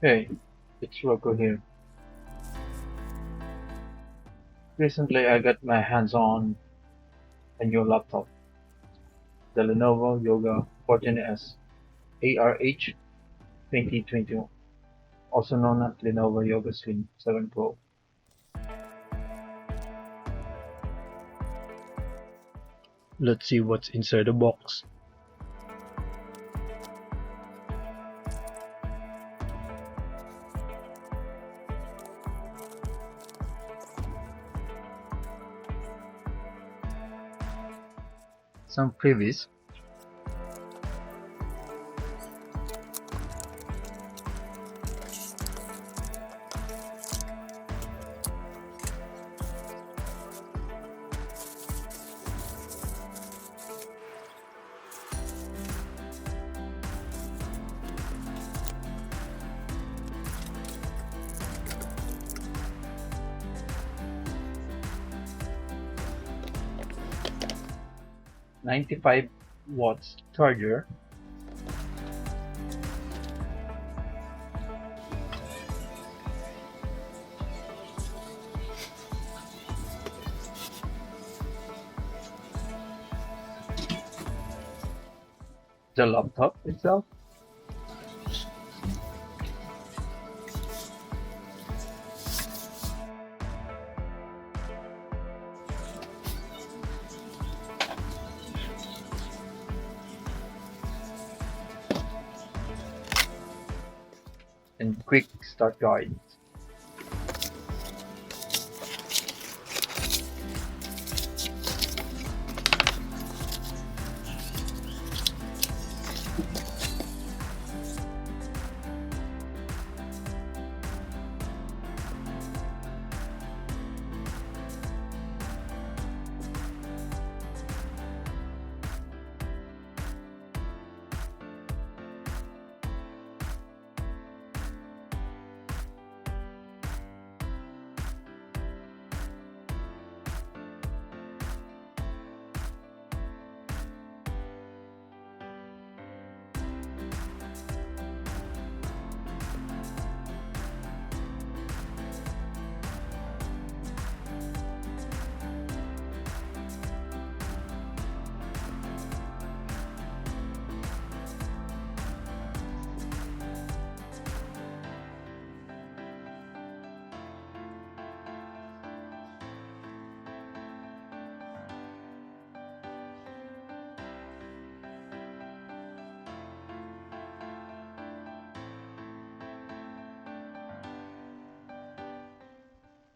Hey, it's Rocco here. Recently, I got my hands on a new laptop, the Lenovo Yoga 14S ARH 2021, also known as Lenovo Yoga Slim 7 Pro. Let's see what's inside the box. Some freebies. $95 watts charger, the laptop itself, and quick start guide.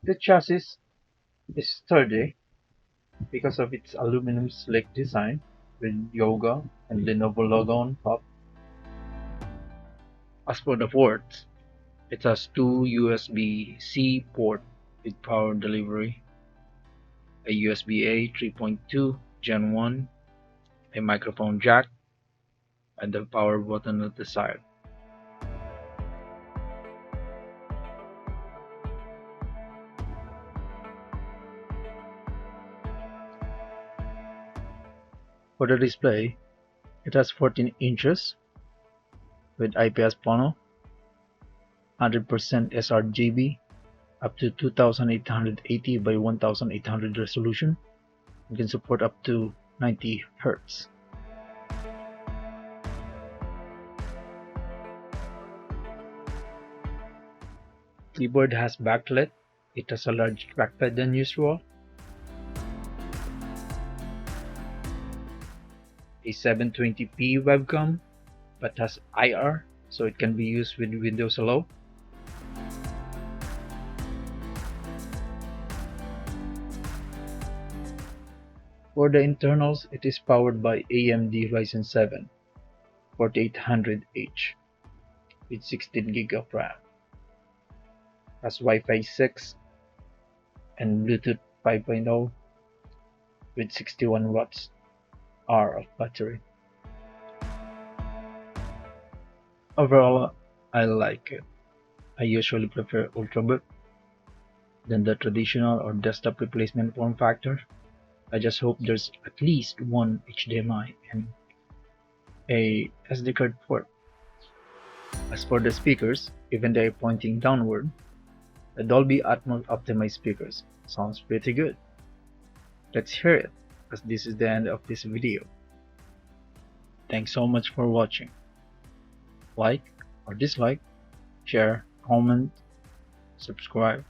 The chassis is sturdy because of its aluminum slick design with Yoga and Lenovo logo on top. As for the ports, it has two USB-C port with power delivery, a USB-A 3.2 Gen 1, a microphone jack, and the power button at the side. For the display, it has 14 inches with IPS panel, 100% sRGB, up to 2880 by 1800 resolution, and can support up to 90 Hz. Keyboard has backlit. It has a large trackpad than usual, a 720p webcam, but has IR, so it can be used with Windows Hello. For the internals, it is powered by AMD RYZEN 7 4800H with 16GB of RAM, has Wi-Fi 6 and Bluetooth 5.0 with 61 watts hour of battery. Overall, I like it. I usually prefer Ultrabook than the traditional or desktop replacement form factor. I just hope there's at least one HDMI and a SD card port. As for the speakers, even they're pointing downward, the Dolby Atmos optimized speakers sounds pretty good. Let's hear it, as this is the end of this video. Thanks so much for watching. Like or dislike, share, comment, subscribe.